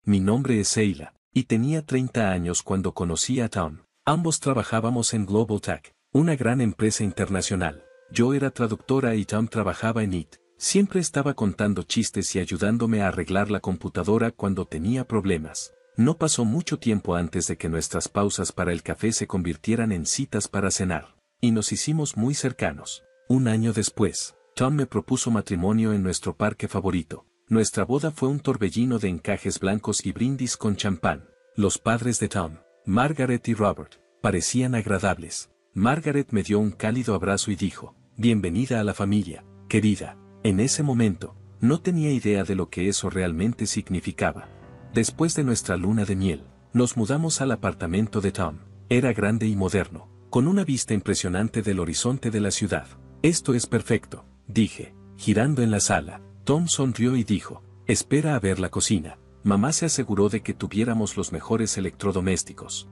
Mi nombre es Seila, y tenía 30 años cuando conocí a Tom. Ambos trabajábamos en Global Tech, una gran empresa internacional. Yo era traductora y Tom trabajaba en IT. Siempre estaba contando chistes y ayudándome a arreglar la computadora cuando tenía problemas. No pasó mucho tiempo antes de que nuestras pausas para el café se convirtieran en citas para cenar, y nos hicimos muy cercanos. Un año después, Tom me propuso matrimonio en nuestro parque favorito. Nuestra boda fue un torbellino de encajes blancos y brindis con champán. Los padres de Tom, Margaret y Robert, parecían agradables. Margaret me dio un cálido abrazo y dijo, «Bienvenida a la familia, querida». En ese momento, no tenía idea de lo que eso realmente significaba. Después de nuestra luna de miel, nos mudamos al apartamento de Tom. Era grande y moderno, con una vista impresionante del horizonte de la ciudad. «Esto es perfecto», dije, girando en la sala. Tom sonrió y dijo, «Espera a ver la cocina». Mamá se aseguró de que tuviéramos los mejores electrodomésticos.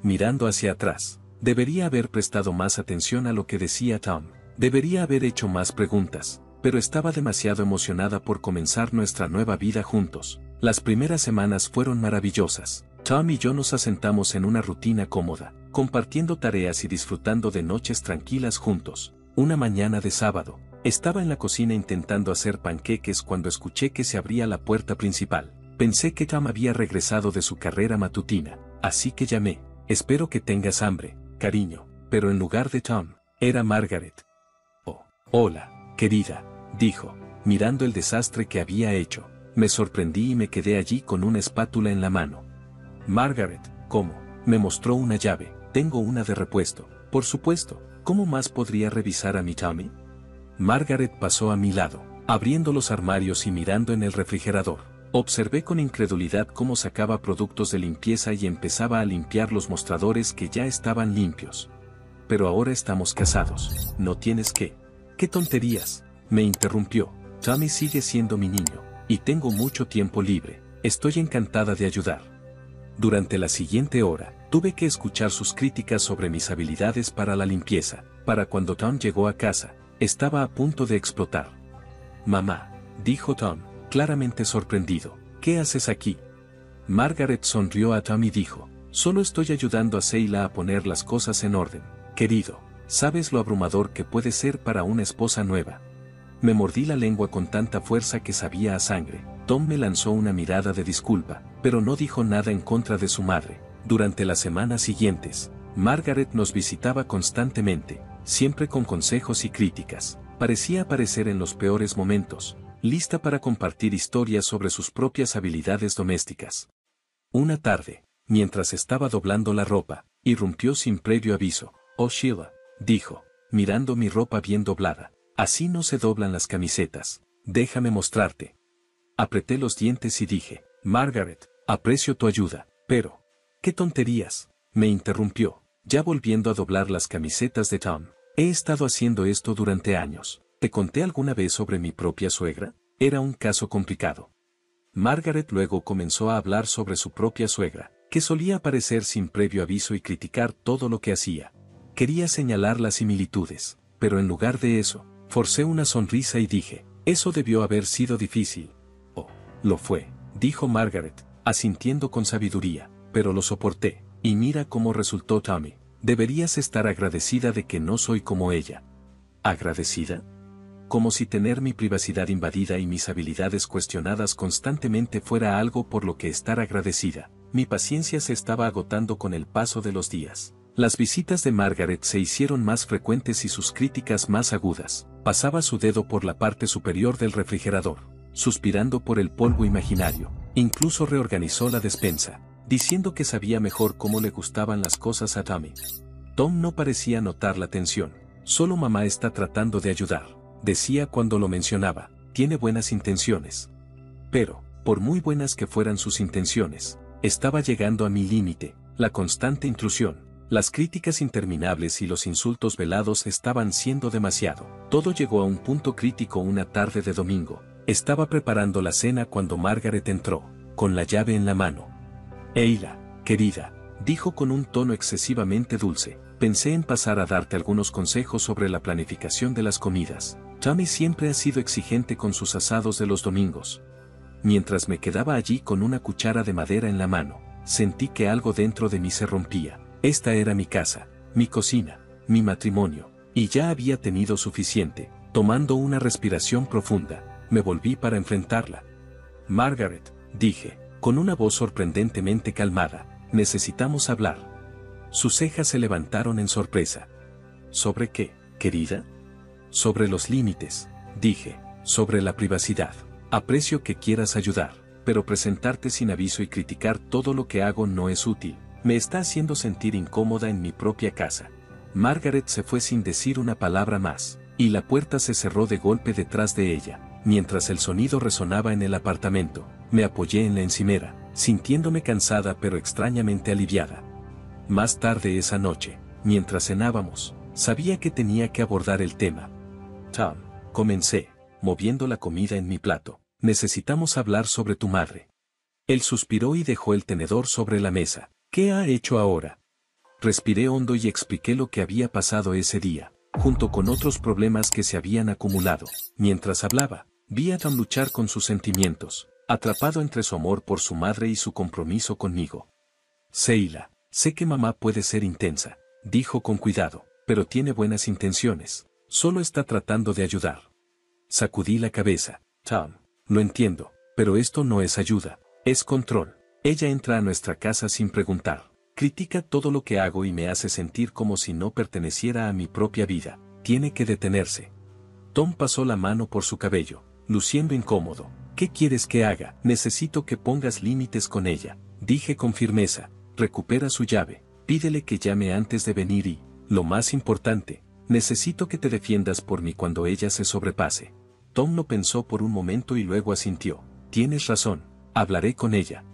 Mirando hacia atrás, debería haber prestado más atención a lo que decía Tom. Debería haber hecho más preguntas, pero estaba demasiado emocionada por comenzar nuestra nueva vida juntos. Las primeras semanas fueron maravillosas. Tom y yo nos asentamos en una rutina cómoda, compartiendo tareas y disfrutando de noches tranquilas juntos. Una mañana de sábado, estaba en la cocina intentando hacer panqueques cuando escuché que se abría la puerta principal. Pensé que Tom había regresado de su carrera matutina, así que llamé. «Espero que tengas hambre, cariño», pero en lugar de Tom, era Margaret. «Oh, hola, querida», dijo, mirando el desastre que había hecho. Me sorprendí y me quedé allí con una espátula en la mano. «Margaret, ¿cómo?». Me mostró una llave. «Tengo una de repuesto». «Por supuesto, ¿cómo más podría revisar a mi Tommy?». Margaret pasó a mi lado, abriendo los armarios y mirando en el refrigerador. Observé con incredulidad cómo sacaba productos de limpieza y empezaba a limpiar los mostradores que ya estaban limpios. «Pero ahora estamos casados. No tienes que». «¿Qué tonterías?», me interrumpió. «Tommy sigue siendo mi niño, y tengo mucho tiempo libre. Estoy encantada de ayudar». Durante la siguiente hora, tuve que escuchar sus críticas sobre mis habilidades para la limpieza. Para cuando Tom llegó a casa, estaba a punto de explotar. «Mamá», dijo Tom, claramente sorprendido, «¿qué haces aquí?». Margaret sonrió a Tom y dijo, «Solo estoy ayudando a Seila a poner las cosas en orden. Querido, sabes lo abrumador que puede ser para una esposa nueva». Me mordí la lengua con tanta fuerza que sabía a sangre. Tom me lanzó una mirada de disculpa, pero no dijo nada en contra de su madre. Durante las semanas siguientes, Margaret nos visitaba constantemente, siempre con consejos y críticas. Parecía aparecer en los peores momentos, lista para compartir historias sobre sus propias habilidades domésticas. Una tarde, mientras estaba doblando la ropa, irrumpió sin previo aviso. «Oh Sheila», dijo, mirando mi ropa bien doblada, «así no se doblan las camisetas. Déjame mostrarte». Apreté los dientes y dije, «Margaret, aprecio tu ayuda, pero...». «¿Qué tonterías?», me interrumpió, ya volviendo a doblar las camisetas de Tom. «He estado haciendo esto durante años. ¿Te conté alguna vez sobre mi propia suegra?». Era un caso complicado. Margaret luego comenzó a hablar sobre su propia suegra, que solía aparecer sin previo aviso y criticar todo lo que hacía. Quería señalar las similitudes, pero en lugar de eso, forcé una sonrisa y dije, «Eso debió haber sido difícil». «Oh, lo fue», dijo Margaret, asintiendo con sabiduría, «pero lo soporté, y mira cómo resultó Tommy. Deberías estar agradecida de que no soy como ella». ¿Agradecida? Como si tener mi privacidad invadida y mis habilidades cuestionadas constantemente fuera algo por lo que estar agradecida. Mi paciencia se estaba agotando con el paso de los días. Las visitas de Margaret se hicieron más frecuentes y sus críticas más agudas. Pasaba su dedo por la parte superior del refrigerador, suspirando por el polvo imaginario. Incluso reorganizó la despensa, diciendo que sabía mejor cómo le gustaban las cosas a Tommy. Tom no parecía notar la tensión. «Solo mamá está tratando de ayudar», decía cuando lo mencionaba. «Tiene buenas intenciones». Pero, por muy buenas que fueran sus intenciones, estaba llegando a mi límite. La constante intrusión, las críticas interminables y los insultos velados estaban siendo demasiado. Todo llegó a un punto crítico una tarde de domingo. Estaba preparando la cena cuando Margaret entró, con la llave en la mano. «Eila, querida», dijo con un tono excesivamente dulce, «pensé en pasar a darte algunos consejos sobre la planificación de las comidas. Tommy siempre ha sido exigente con sus asados de los domingos». Mientras me quedaba allí con una cuchara de madera en la mano, sentí que algo dentro de mí se rompía. Esta era mi casa, mi cocina, mi matrimonio, y ya había tenido suficiente. Tomando una respiración profunda, me volví para enfrentarla. Margaret, dije, con una voz sorprendentemente calmada, necesitamos hablar. Sus cejas se levantaron en sorpresa. ¿Sobre qué, querida? Sobre los límites, dije, sobre la privacidad. Aprecio que quieras ayudar, pero presentarte sin aviso y criticar todo lo que hago no es útil. Me está haciendo sentir incómoda en mi propia casa. Margaret se fue sin decir una palabra más, y la puerta se cerró de golpe detrás de ella. Mientras el sonido resonaba en el apartamento, me apoyé en la encimera, sintiéndome cansada pero extrañamente aliviada. Más tarde esa noche, mientras cenábamos, sabía que tenía que abordar el tema. Tom, comencé, moviendo la comida en mi plato, necesitamos hablar sobre tu madre. Él suspiró y dejó el tenedor sobre la mesa. ¿Qué ha hecho ahora? Respiré hondo y expliqué lo que había pasado ese día, junto con otros problemas que se habían acumulado. Mientras hablaba, vi a Tom luchar con sus sentimientos, atrapado entre su amor por su madre y su compromiso conmigo. Seila, sé que mamá puede ser intensa, dijo con cuidado, pero tiene buenas intenciones, solo está tratando de ayudar. Sacudí la cabeza. Tom, lo entiendo, pero esto no es ayuda, es control. Ella entra a nuestra casa sin preguntar. Critica todo lo que hago y me hace sentir como si no perteneciera a mi propia vida. Tiene que detenerse. Tom pasó la mano por su cabello, luciendo incómodo. ¿Qué quieres que haga? Necesito que pongas límites con ella, dije con firmeza. Recupera su llave, pídele que llame antes de venir y, lo más importante, necesito que te defiendas por mí cuando ella se sobrepase. Tom lo pensó por un momento y luego asintió. Tienes razón, hablaré con ella.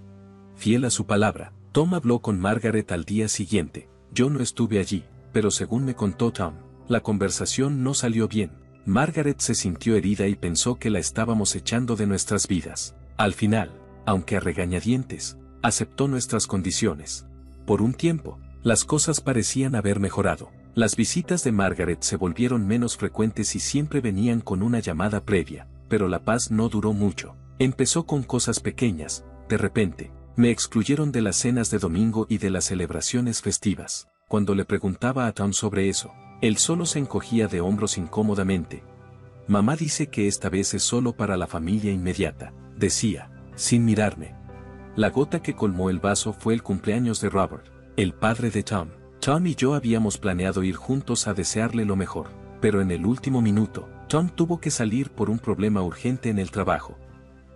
Fiel a su palabra, Tom habló con Margaret al día siguiente. Yo no estuve allí, pero según me contó Tom, la conversación no salió bien. Margaret se sintió herida y pensó que la estábamos echando de nuestras vidas. Al final, aunque a regañadientes, aceptó nuestras condiciones. Por un tiempo, las cosas parecían haber mejorado. Las visitas de Margaret se volvieron menos frecuentes y siempre venían con una llamada previa, pero la paz no duró mucho. Empezó con cosas pequeñas. De repente, me excluyeron de las cenas de domingo y de las celebraciones festivas. Cuando le preguntaba a Tom sobre eso, él solo se encogía de hombros incómodamente. Mamá dice que esta vez es solo para la familia inmediata, decía, sin mirarme. La gota que colmó el vaso fue el cumpleaños de Robert, el padre de Tom. Tom y yo habíamos planeado ir juntos a desearle lo mejor, pero en el último minuto, Tom tuvo que salir por un problema urgente en el trabajo.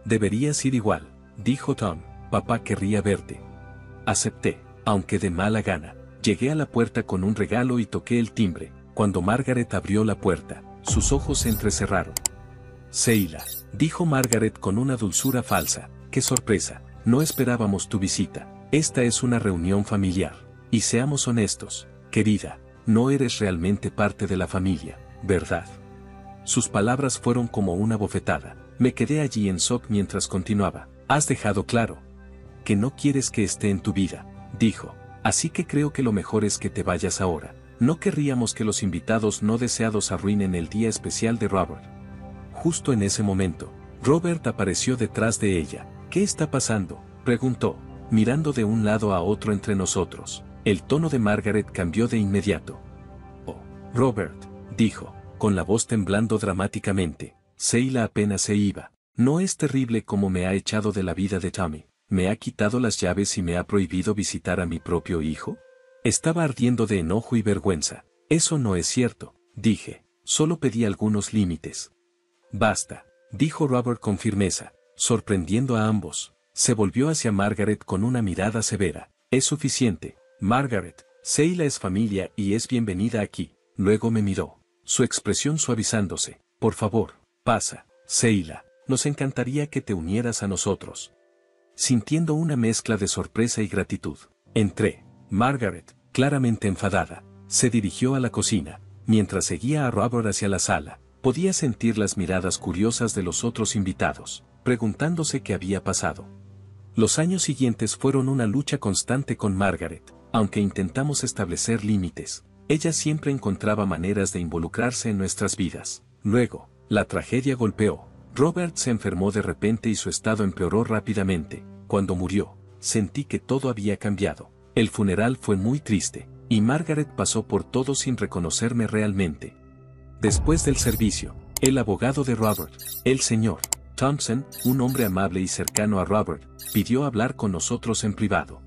Deberías ir igual, dijo Tom, papá querría verte. Acepté, aunque de mala gana. Llegué a la puerta con un regalo y toqué el timbre. Cuando Margaret abrió la puerta, sus ojos se entrecerraron. Seila, dijo Margaret con una dulzura falsa, qué sorpresa, no esperábamos tu visita. Esta es una reunión familiar. Y seamos honestos, querida, no eres realmente parte de la familia, ¿verdad? Sus palabras fueron como una bofetada. Me quedé allí en shock mientras continuaba. Has dejado claro que no quieres que esté en tu vida, dijo. Así que creo que lo mejor es que te vayas ahora. No querríamos que los invitados no deseados arruinen el día especial de Robert. Justo en ese momento, Robert apareció detrás de ella. ¿Qué está pasando?, preguntó, mirando de un lado a otro entre nosotros. El tono de Margaret cambió de inmediato. Oh, Robert, dijo, con la voz temblando dramáticamente. Seila apenas se iba. No es terrible como me ha echado de la vida de Tommy. ¿Me ha quitado las llaves y me ha prohibido visitar a mi propio hijo? Estaba ardiendo de enojo y vergüenza. Eso no es cierto, dije. Solo pedí algunos límites. Basta, dijo Robert con firmeza, sorprendiendo a ambos. Se volvió hacia Margaret con una mirada severa. Es suficiente, Margaret. Seila es familia y es bienvenida aquí. Luego me miró, su expresión suavizándose. Por favor, pasa, Seila. Nos encantaría que te unieras a nosotros. Sintiendo una mezcla de sorpresa y gratitud, entré. Margaret, claramente enfadada, se dirigió a la cocina. Mientras seguía a Robert hacia la sala, podía sentir las miradas curiosas de los otros invitados, preguntándose qué había pasado. Los años siguientes fueron una lucha constante con Margaret. Aunque intentamos establecer límites, ella siempre encontraba maneras de involucrarse en nuestras vidas. Luego, la tragedia golpeó. Robert se enfermó de repente y su estado empeoró rápidamente. Cuando murió, sentí que todo había cambiado. El funeral fue muy triste, y Margaret pasó por todo sin reconocerme realmente. Después del servicio, el abogado de Robert, el señor Thompson, un hombre amable y cercano a Robert, pidió hablar con nosotros en privado.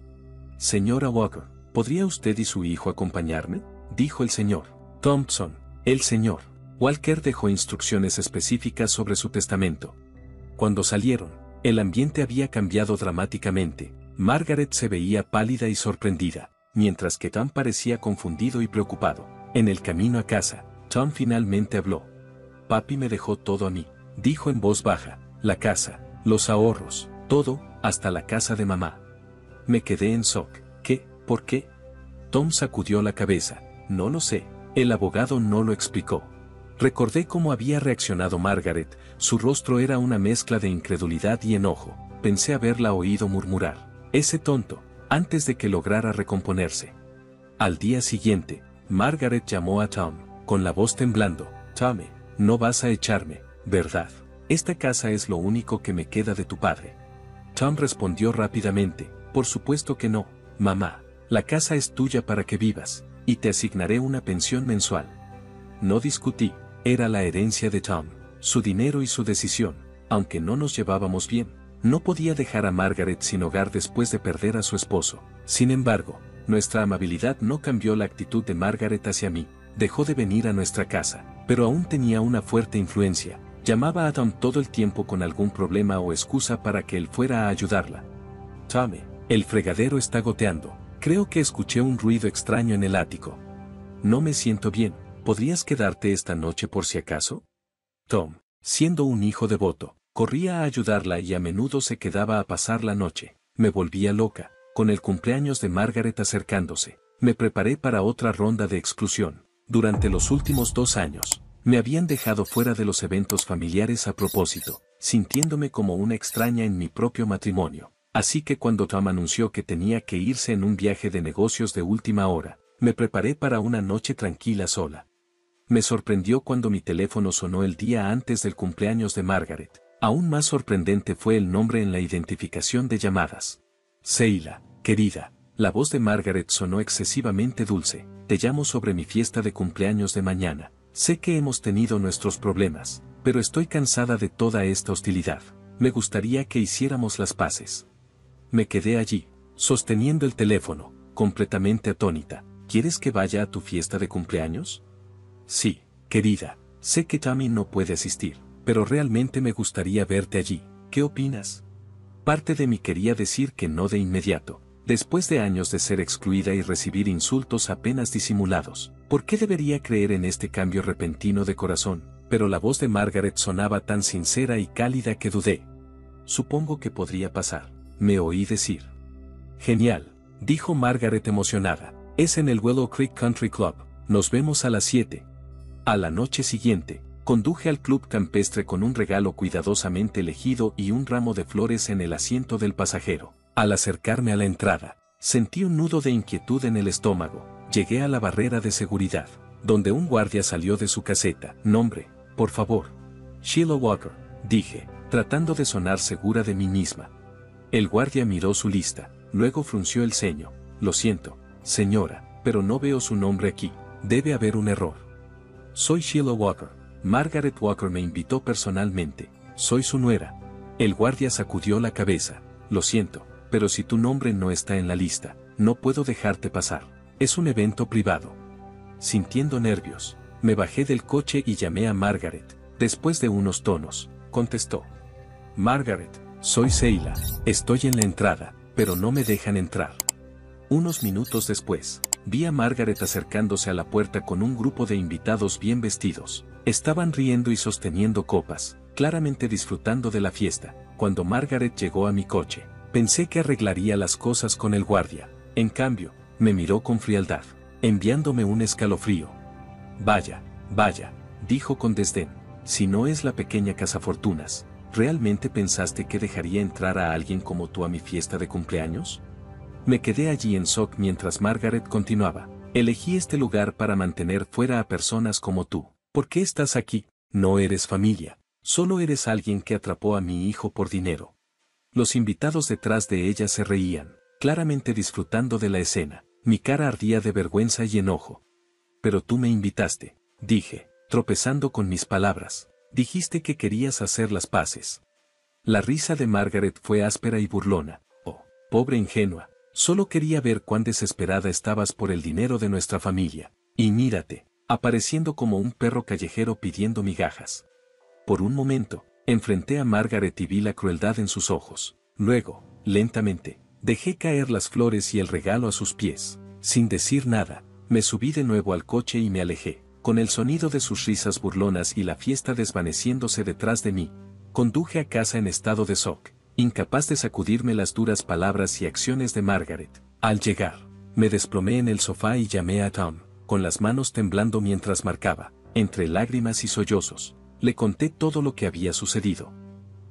Señora Walker, ¿podría usted y su hijo acompañarme?, dijo el señor Thompson. El señor Walker dejó instrucciones específicas sobre su testamento. Cuando salieron, el ambiente había cambiado dramáticamente. Margaret se veía pálida y sorprendida, mientras que Tom parecía confundido y preocupado. En el camino a casa, Tom finalmente habló. Papi me dejó todo a mí, dijo en voz baja, la casa, los ahorros, todo, hasta la casa de mamá. Me quedé en shock. ¿Qué? ¿Por qué? Tom sacudió la cabeza. No lo sé. El abogado no lo explicó. Recordé cómo había reaccionado Margaret. Su rostro era una mezcla de incredulidad y enojo. Pensé haberla oído murmurar. Ese tonto, antes de que lograra recomponerse. Al día siguiente, Margaret llamó a Tom, con la voz temblando. Tommy, no vas a echarme, ¿verdad? Esta casa es lo único que me queda de tu padre. Tom respondió rápidamente. Por supuesto que no, mamá. La casa es tuya para que vivas, y te asignaré una pensión mensual. No discutí, era la herencia de Tom, su dinero y su decisión, aunque no nos llevábamos bien. No podía dejar a Margaret sin hogar después de perder a su esposo. Sin embargo, nuestra amabilidad no cambió la actitud de Margaret hacia mí. Dejó de venir a nuestra casa, pero aún tenía una fuerte influencia. Llamaba a Tom todo el tiempo con algún problema o excusa para que él fuera a ayudarla. Tommy, el fregadero está goteando. Creo que escuché un ruido extraño en el ático. No me siento bien. ¿Podrías quedarte esta noche por si acaso? Tom, siendo un hijo devoto, corría a ayudarla y a menudo se quedaba a pasar la noche. Me volvía loca, con el cumpleaños de Margaret acercándose. Me preparé para otra ronda de exclusión. Durante los últimos 2 años, me habían dejado fuera de los eventos familiares a propósito, sintiéndome como una extraña en mi propio matrimonio. Así que cuando Tom anunció que tenía que irse en un viaje de negocios de última hora, me preparé para una noche tranquila sola. Me sorprendió cuando mi teléfono sonó el día antes del cumpleaños de Margaret. Aún más sorprendente fue el nombre en la identificación de llamadas. Seila, querida, la voz de Margaret sonó excesivamente dulce. Te llamo sobre mi fiesta de cumpleaños de mañana. Sé que hemos tenido nuestros problemas, pero estoy cansada de toda esta hostilidad. Me gustaría que hiciéramos las paces. Me quedé allí, sosteniendo el teléfono, completamente atónita. ¿Quieres que vaya a tu fiesta de cumpleaños? Sí, querida, sé que Tommy no puede asistir, pero realmente me gustaría verte allí. ¿Qué opinas? Parte de mí quería decir que no de inmediato, después de años de ser excluida y recibir insultos apenas disimulados. ¿Por qué debería creer en este cambio repentino de corazón? Pero la voz de Margaret sonaba tan sincera y cálida que dudé. Supongo que podría pasar. Me oí decir. Genial, dijo Margaret emocionada. Es en el Willow Creek Country Club. Nos vemos a las 7. A la noche siguiente, conduje al club campestre con un regalo cuidadosamente elegido y un ramo de flores en el asiento del pasajero. Al acercarme a la entrada, sentí un nudo de inquietud en el estómago. Llegué a la barrera de seguridad, donde un guardia salió de su caseta. Nombre, por favor. Sheila Walker, dije, tratando de sonar segura de mí misma. El guardia miró su lista, luego frunció el ceño. Lo siento, señora, pero no veo su nombre aquí. Debe haber un error. Soy Sheila Walker. Margaret Walker me invitó personalmente. Soy su nuera. El guardia sacudió la cabeza. Lo siento, pero si tu nombre no está en la lista, no puedo dejarte pasar. Es un evento privado. Sintiendo nervios, me bajé del coche y llamé a Margaret. Después de unos tonos, contestó. Margaret, soy Seila. Estoy en la entrada, pero no me dejan entrar. Unos minutos después, vi a Margaret acercándose a la puerta con un grupo de invitados bien vestidos. Estaban riendo y sosteniendo copas, claramente disfrutando de la fiesta. Cuando Margaret llegó a mi coche, pensé que arreglaría las cosas con el guardia. En cambio, me miró con frialdad, enviándome un escalofrío. Vaya, vaya, dijo con desdén. Si no es la pequeña cazafortunas, ¿realmente pensaste que dejaría entrar a alguien como tú a mi fiesta de cumpleaños? Me quedé allí en shock mientras Margaret continuaba. Elegí este lugar para mantener fuera a personas como tú. ¿Por qué estás aquí? No eres familia. Solo eres alguien que atrapó a mi hijo por dinero. Los invitados detrás de ella se reían, claramente disfrutando de la escena. Mi cara ardía de vergüenza y enojo. Pero tú me invitaste, dije, tropezando con mis palabras. Dijiste que querías hacer las paces. La risa de Margaret fue áspera y burlona. Oh, pobre ingenua, solo quería ver cuán desesperada estabas por el dinero de nuestra familia. Y mírate, apareciendo como un perro callejero pidiendo migajas. Por un momento, enfrenté a Margaret y vi la crueldad en sus ojos. Luego, lentamente, dejé caer las flores y el regalo a sus pies. Sin decir nada, me subí de nuevo al coche y me alejé. Con el sonido de sus risas burlonas y la fiesta desvaneciéndose detrás de mí, conduje a casa en estado de shock, incapaz de sacudirme las duras palabras y acciones de Margaret. Al llegar, me desplomé en el sofá y llamé a Tom, con las manos temblando mientras marcaba, entre lágrimas y sollozos. Le conté todo lo que había sucedido.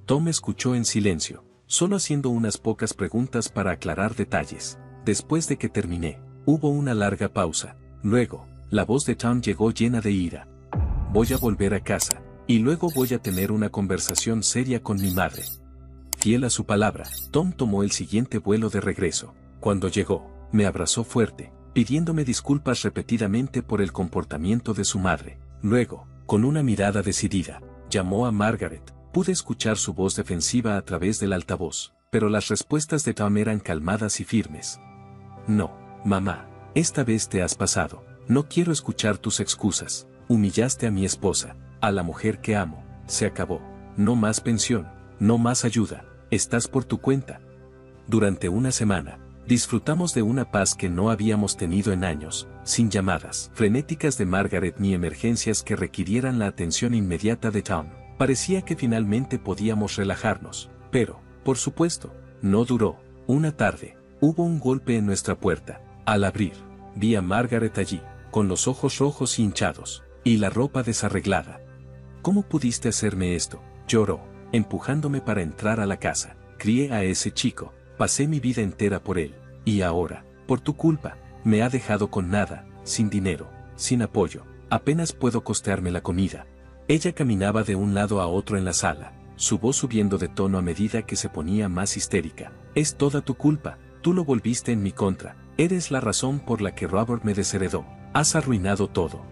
Tom escuchó en silencio, solo haciendo unas pocas preguntas para aclarar detalles. Después de que terminé, hubo una larga pausa. Luego, la voz de Tom llegó llena de ira. Voy a volver a casa, y luego voy a tener una conversación seria con mi madre. Fiel a su palabra, Tom tomó el siguiente vuelo de regreso. Cuando llegó, me abrazó fuerte, pidiéndome disculpas repetidamente por el comportamiento de su madre. Luego, con una mirada decidida, llamó a Margaret. Pude escuchar su voz defensiva a través del altavoz, pero las respuestas de Tom eran calmadas y firmes. No, mamá, esta vez te has pasado. No quiero escuchar tus excusas. Humillaste a mi esposa, a la mujer que amo. Se acabó. No más pensión, no más ayuda. Estás por tu cuenta. Durante una semana, disfrutamos de una paz que no habíamos tenido en años, sin llamadas frenéticas de Margaret ni emergencias que requirieran la atención inmediata de Tom. Parecía que finalmente podíamos relajarnos, pero, por supuesto, no duró. Una tarde, hubo un golpe en nuestra puerta. Al abrir, vi a Margaret allí, con los ojos rojos y hinchados, y la ropa desarreglada. ¿Cómo pudiste hacerme esto?, lloró, empujándome para entrar a la casa. Crié a ese chico, pasé mi vida entera por él, y ahora, por tu culpa, me ha dejado con nada, sin dinero, sin apoyo, apenas puedo costearme la comida. Ella caminaba de un lado a otro en la sala, su voz subiendo de tono a medida que se ponía más histérica. Es toda tu culpa, tú lo volviste en mi contra, eres la razón por la que Robert me desheredó, has arruinado todo.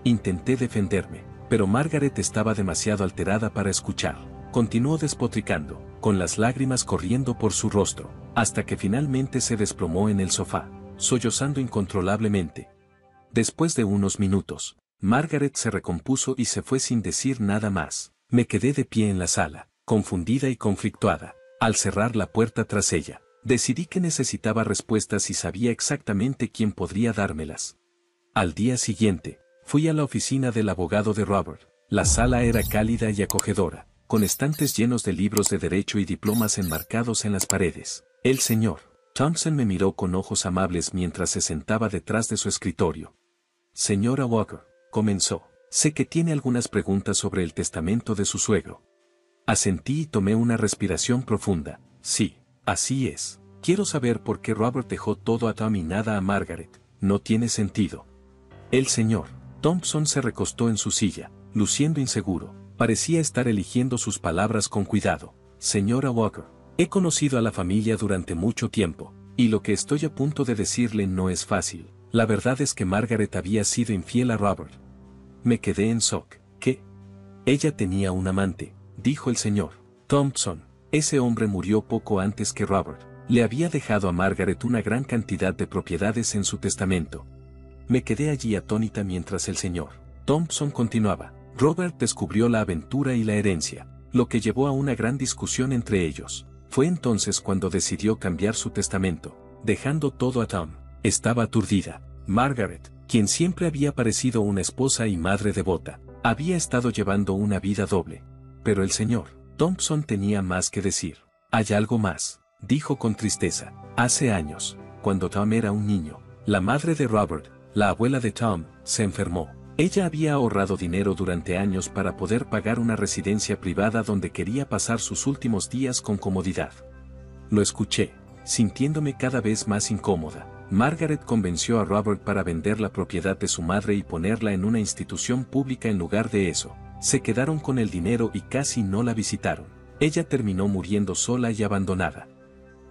Intenté defenderme, pero Margaret estaba demasiado alterada para escuchar. Continuó despotricando, con las lágrimas corriendo por su rostro, hasta que finalmente se desplomó en el sofá, sollozando incontrolablemente. Después de unos minutos, Margaret se recompuso y se fue sin decir nada más. Me quedé de pie en la sala, confundida y conflictuada. Al cerrar la puerta tras ella, decidí que necesitaba respuestas y sabía exactamente quién podría dármelas. Al día siguiente, fui a la oficina del abogado de Robert. La sala era cálida y acogedora, con estantes llenos de libros de derecho y diplomas enmarcados en las paredes. El señor Thompson me miró con ojos amables mientras se sentaba detrás de su escritorio. Señora Walker, comenzó, sé que tiene algunas preguntas sobre el testamento de su suegro. Asentí y tomé una respiración profunda. Sí, así es. Quiero saber por qué Robert dejó todo a Tom y nada a Margaret. No tiene sentido. El señor Thompson se recostó en su silla, luciendo inseguro. Parecía estar eligiendo sus palabras con cuidado. Señora Walker, he conocido a la familia durante mucho tiempo, y lo que estoy a punto de decirle no es fácil. La verdad es que Margaret había sido infiel a Robert. Me quedé en shock. ¿Qué? Ella tenía un amante, dijo el señor Thompson. Ese hombre murió poco antes que Robert. Le había dejado a Margaret una gran cantidad de propiedades en su testamento. Me quedé allí atónita mientras el señor Thompson continuaba. Robert descubrió la aventura y la herencia, lo que llevó a una gran discusión entre ellos. Fue entonces cuando decidió cambiar su testamento, dejando todo a Tom. Estaba aturdida. Margaret, quien siempre había parecido una esposa y madre devota, había estado llevando una vida doble. Pero el señor Thompson tenía más que decir. Hay algo más, dijo con tristeza. Hace años, cuando Tom era un niño, la madre de Robert, la abuela de Tom, se enfermó. Ella había ahorrado dinero durante años para poder pagar una residencia privada donde quería pasar sus últimos días con comodidad. Lo escuché, sintiéndome cada vez más incómoda. Margaret convenció a Robert para vender la propiedad de su madre y ponerla en una institución pública en lugar de eso. Se quedaron con el dinero y casi no la visitaron. Ella terminó muriendo sola y abandonada.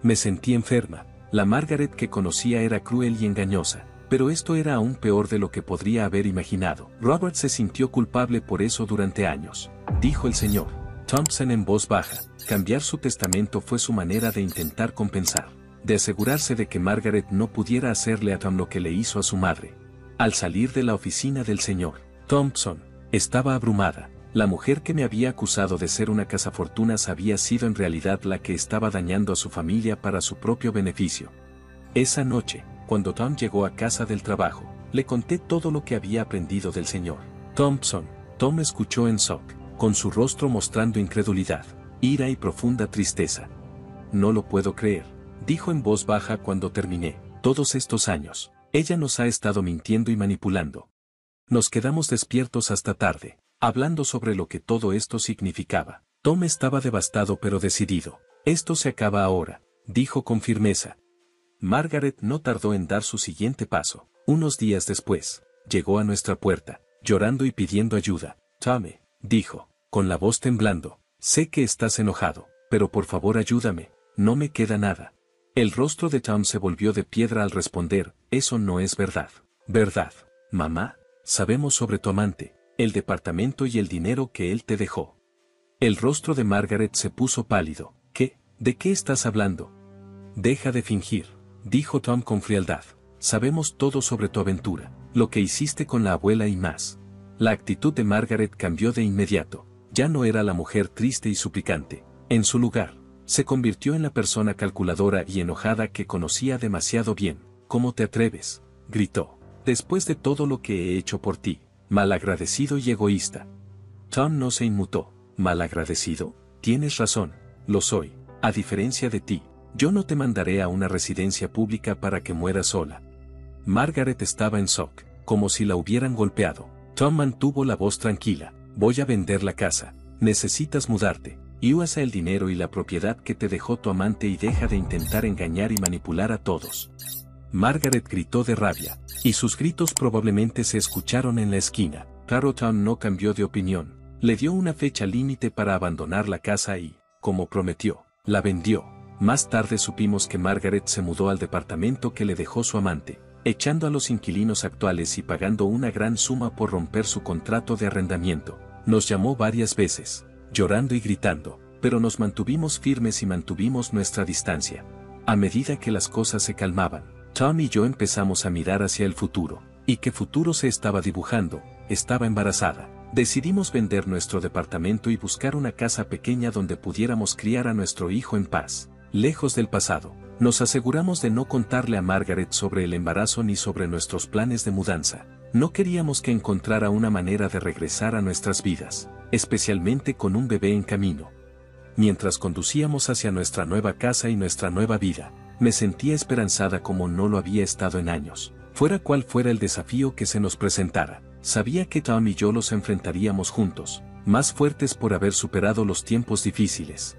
Me sentí enferma. La Margaret que conocía era cruel y engañosa, pero esto era aún peor de lo que podría haber imaginado. Robert se sintió culpable por eso durante años, dijo el señor Thompson en voz baja. Cambiar su testamento fue su manera de intentar compensar, de asegurarse de que Margaret no pudiera hacerle a Tom lo que le hizo a su madre. Al salir de la oficina del señor Thompson, estaba abrumada. La mujer que me había acusado de ser una cazafortunas había sido en realidad la que estaba dañando a su familia para su propio beneficio. Esa noche, cuando Tom llegó a casa del trabajo, le conté todo lo que había aprendido del señor Thompson. Tom escuchó en shock, con su rostro mostrando incredulidad, ira y profunda tristeza. No lo puedo creer, dijo en voz baja cuando terminé. Todos estos años, ella nos ha estado mintiendo y manipulando. Nos quedamos despiertos hasta tarde, hablando sobre lo que todo esto significaba. Tom estaba devastado pero decidido. Esto se acaba ahora, dijo con firmeza. Margaret no tardó en dar su siguiente paso. Unos días después, llegó a nuestra puerta, llorando y pidiendo ayuda. Tommy, dijo, con la voz temblando, sé que estás enojado, pero por favor ayúdame, no me queda nada. El rostro de Tom se volvió de piedra al responder, eso no es verdad. ¿Verdad, mamá? Sabemos sobre tu amante, el departamento y el dinero que él te dejó. El rostro de Margaret se puso pálido. ¿Qué? ¿De qué estás hablando? Deja de fingir, dijo Tom con frialdad. Sabemos todo sobre tu aventura, lo que hiciste con la abuela y más. La actitud de Margaret cambió de inmediato. Ya no era la mujer triste y suplicante. En su lugar, se convirtió en la persona calculadora y enojada que conocía demasiado bien. ¿Cómo te atreves?, gritó. Después de todo lo que he hecho por ti, malagradecido y egoísta. Tom no se inmutó. ¿Malagradecido? Tienes razón, lo soy. A diferencia de ti, yo no te mandaré a una residencia pública para que mueras sola. Margaret estaba en shock, como si la hubieran golpeado. Tom mantuvo la voz tranquila. Voy a vender la casa. Necesitas mudarte. Y usa el dinero y la propiedad que te dejó tu amante y deja de intentar engañar y manipular a todos. Margaret gritó de rabia, y sus gritos probablemente se escucharon en la esquina. Claro, Tom no cambió de opinión. Le dio una fecha límite para abandonar la casa y, como prometió, la vendió. Más tarde supimos que Margaret se mudó al departamento que le dejó su amante, echando a los inquilinos actuales y pagando una gran suma por romper su contrato de arrendamiento. Nos llamó varias veces, llorando y gritando, pero nos mantuvimos firmes y mantuvimos nuestra distancia. A medida que las cosas se calmaban, Tom y yo empezamos a mirar hacia el futuro. ¿Y qué futuro se estaba dibujando? Estaba embarazada. Decidimos vender nuestro departamento y buscar una casa pequeña donde pudiéramos criar a nuestro hijo en paz. Lejos del pasado, nos aseguramos de no contarle a Margaret sobre el embarazo ni sobre nuestros planes de mudanza. No queríamos que encontrara una manera de regresar a nuestras vidas, especialmente con un bebé en camino. Mientras conducíamos hacia nuestra nueva casa y nuestra nueva vida, me sentía esperanzada como no lo había estado en años. Fuera cual fuera el desafío que se nos presentara, sabía que Tom y yo los enfrentaríamos juntos, más fuertes por haber superado los tiempos difíciles.